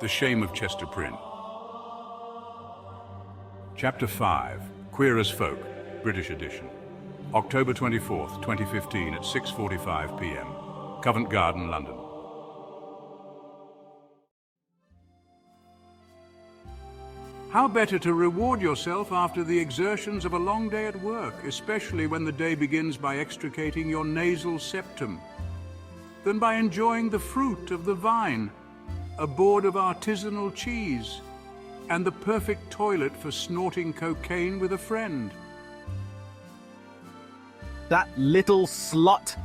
The Shame of Chester Prynne. Chapter 5, Queer as Folk, British edition. October 24th, 2015 at 6:45 p.m. Covent Garden, London. How better to reward yourself after the exertions of a long day at work, especially when the day begins by extricating your nasal septum, than by enjoying the fruit of the vine, a board of artisanal cheese, and the perfect toilet for snorting cocaine with a friend. That little slut!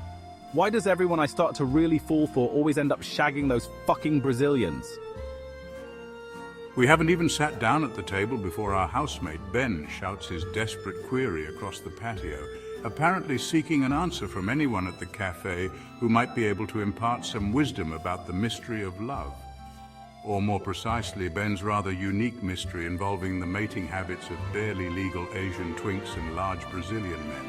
Why does everyone I start to really fall for always end up shagging those fucking Brazilians? We haven't even sat down at the table before our housemate, Ben, shouts his desperate query across the patio, apparently seeking an answer from anyone at the cafe who might be able to impart some wisdom about the mystery of love. Or more precisely, Ben's rather unique mystery involving the mating habits of barely legal Asian twinks and large Brazilian men.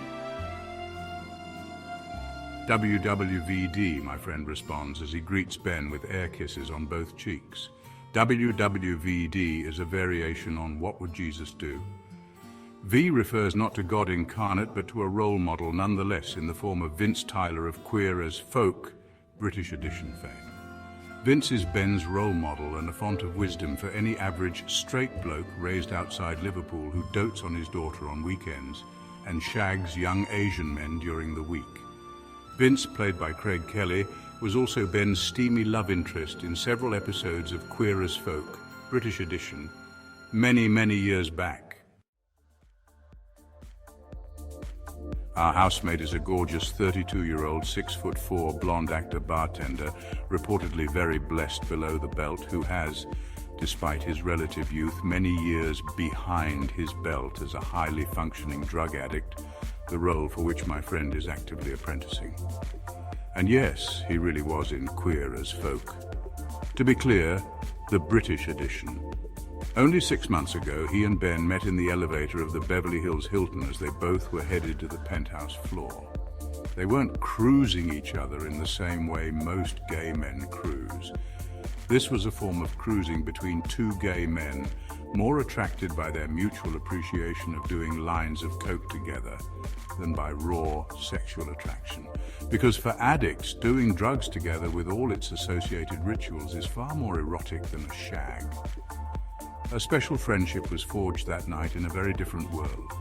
WWVD, my friend responds as he greets Ben with air kisses on both cheeks. WWVD is a variation on What Would Jesus Do? V refers not to God incarnate, but to a role model nonetheless in the form of Vince Tyler of Queer as Folk, British edition fame. Vince is Ben's role model and a font of wisdom for any average straight bloke raised outside Liverpool who dotes on his daughter on weekends and shags young Asian men during the week. Vince, played by Craig Kelly, was also Ben's steamy love interest in several episodes of Queer as Folk, British edition, many, many years back. Our housemate is a gorgeous 32-year-old, 6'4", blonde actor bartender, reportedly very blessed below the belt, who has, despite his relative youth, many years behind his belt as a highly functioning drug addict, the role for which my friend is actively apprenticing. And yes, he really was in Queer as Folk. To be clear, the British edition. Only 6 months ago, he and Ben met in the elevator of the Beverly Hills Hilton as they both were headed to the penthouse floor. They weren't cruising each other in the same way most gay men cruise. This was a form of cruising between two gay men, more attracted by their mutual appreciation of doing lines of coke together than by raw sexual attraction. Because for addicts, doing drugs together with all its associated rituals is far more erotic than a shag. A special friendship was forged that night in a very different world.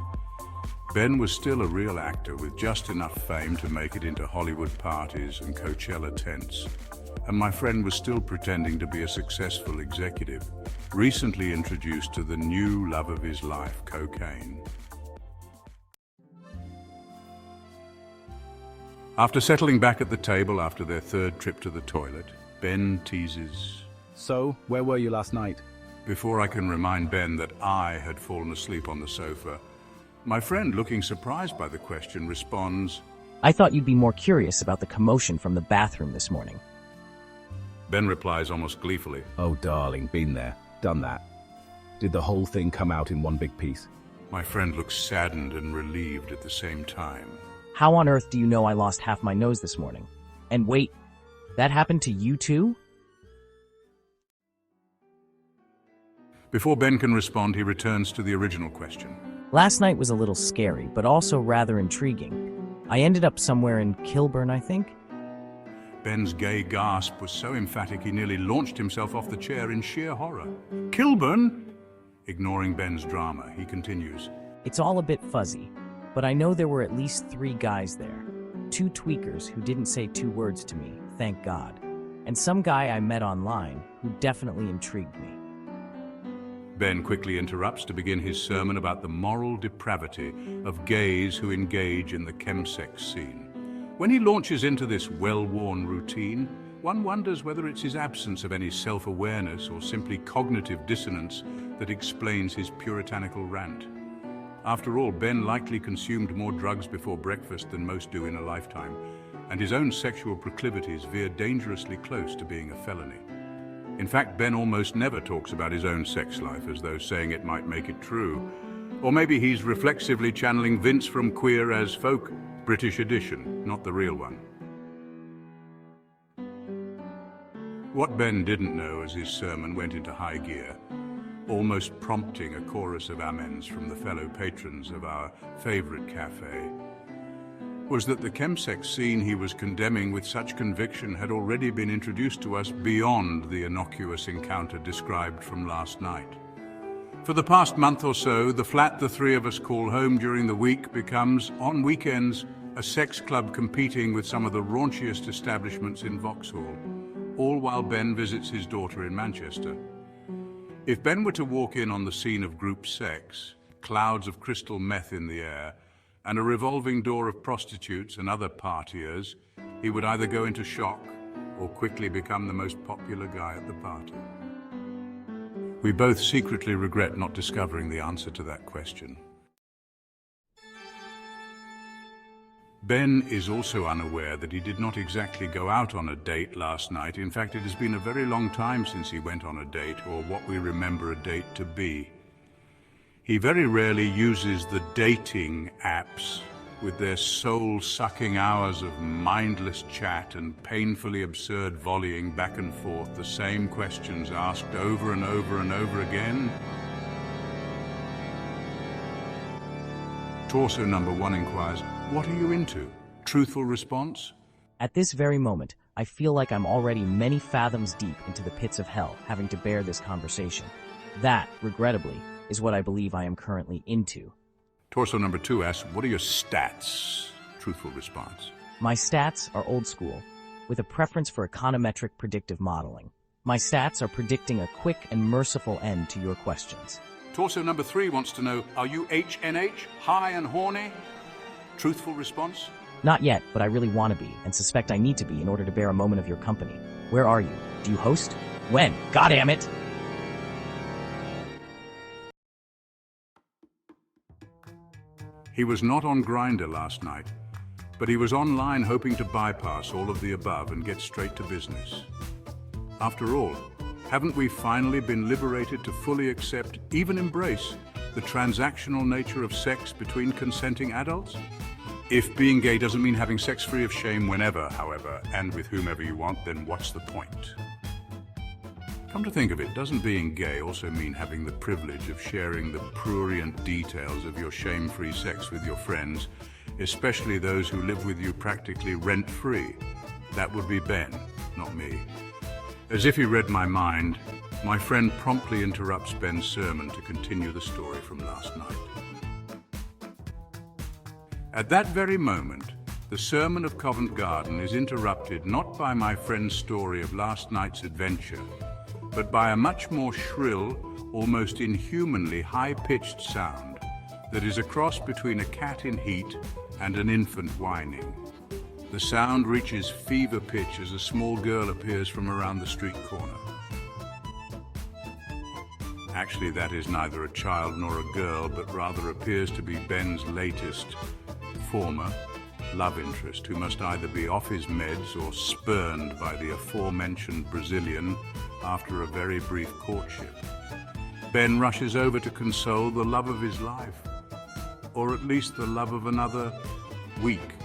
Ben was still a real actor with just enough fame to make it into Hollywood parties and Coachella tents. And my friend was still pretending to be a successful executive, recently introduced to the new love of his life, cocaine. After settling back at the table after their third trip to the toilet, Ben teases, So, where were you last night? Before I can remind Ben that I had fallen asleep on the sofa, my friend, looking surprised by the question, responds, I thought you'd be more curious about the commotion from the bathroom this morning. Ben replies almost gleefully, Oh, darling, been there, done that. Did the whole thing come out in one big piece? My friend looks saddened and relieved at the same time. How on earth do you know I lost half my nose this morning? And wait, that happened to you too? Before Ben can respond, he returns to the original question. Last night was a little scary, but also rather intriguing. I ended up somewhere in Kilburn, I think. Ben's gay gasp was so emphatic he nearly launched himself off the chair in sheer horror. Kilburn? Ignoring Ben's drama, he continues. It's all a bit fuzzy, but I know there were at least 3 guys there. 2 tweakers who didn't say 2 words to me, thank God. And some guy I met online who definitely intrigued me. Ben quickly interrupts to begin his sermon about the moral depravity of gays who engage in the chemsex scene. When he launches into this well-worn routine, one wonders whether it's his absence of any self-awareness or simply cognitive dissonance that explains his puritanical rant. After all, Ben likely consumed more drugs before breakfast than most do in a lifetime, and his own sexual proclivities veer dangerously close to being a felony. In fact, Ben almost never talks about his own sex life, as though saying it might make it true. Or maybe he's reflexively channeling Vince from Queer as Folk, British edition, not the real one. What Ben didn't know as his sermon went into high gear, almost prompting a chorus of amens from the fellow patrons of our favorite cafe, was that the chemsex scene he was condemning with such conviction had already been introduced to us beyond the innocuous encounter described from last night. For the past month or so, the flat the three of us call home during the week becomes, on weekends, a sex club competing with some of the raunchiest establishments in Vauxhall, all while Ben visits his daughter in Manchester. If Ben were to walk in on the scene of group sex, clouds of crystal meth in the air, and a revolving door of prostitutes and other partiers, he would either go into shock or quickly become the most popular guy at the party. We both secretly regret not discovering the answer to that question. Ben is also unaware that he did not exactly go out on a date last night. In fact, it has been a very long time since he went on a date, or what we remember a date to be. He very rarely uses the dating apps with their soul-sucking hours of mindless chat and painfully absurd volleying back and forth the same questions asked over and over and over again. Torso number 1 inquires, "What are you into?" Truthful response? At this very moment, I feel like I'm already many fathoms deep into the pits of hell, having to bear this conversation. That, regrettably, is what I believe I am currently into. Torso number 2 asks, "What are your stats?" Truthful response. My stats are old school, with a preference for econometric predictive modeling. My stats are predicting a quick and merciful end to your questions. Torso number 3 wants to know, "Are you HNH, high and horny?" Truthful response. Not yet, but I really want to be, and suspect I need to be in order to bear a moment of your company. Where are you? Do you host? When? Goddammit! He was not on Grindr last night, but he was online hoping to bypass all of the above and get straight to business. After all, haven't we finally been liberated to fully accept, even embrace, the transactional nature of sex between consenting adults? If being gay doesn't mean having sex free of shame whenever, however, and with whomever you want, then what's the point? Come to think of it, doesn't being gay also mean having the privilege of sharing the prurient details of your shame-free sex with your friends, especially those who live with you practically rent-free? That would be Ben, not me. As if he read my mind, my friend promptly interrupts Ben's sermon to continue the story from last night. At that very moment, the sermon of Covent Garden is interrupted not by my friend's story of last night's adventure, but by a much more shrill, almost inhumanly high-pitched sound that is a cross between a cat in heat and an infant whining. The sound reaches fever pitch as a small girl appears from around the street corner. Actually, that is neither a child nor a girl, but rather appears to be Ben's latest, former love interest, who must either be off his meds or spurned by the aforementioned Brazilian after a very brief courtship. Ben rushes over to console the love of his life, or at least the love of another week.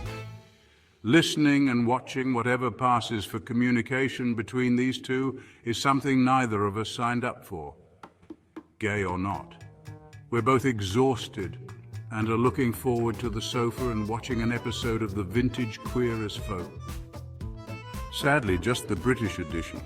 Listening and watching whatever passes for communication between these two is something neither of us signed up for, gay or not. We're both exhausted and are looking forward to the sofa and watching an episode of the vintage Queer as Folk. Sadly, just the British edition.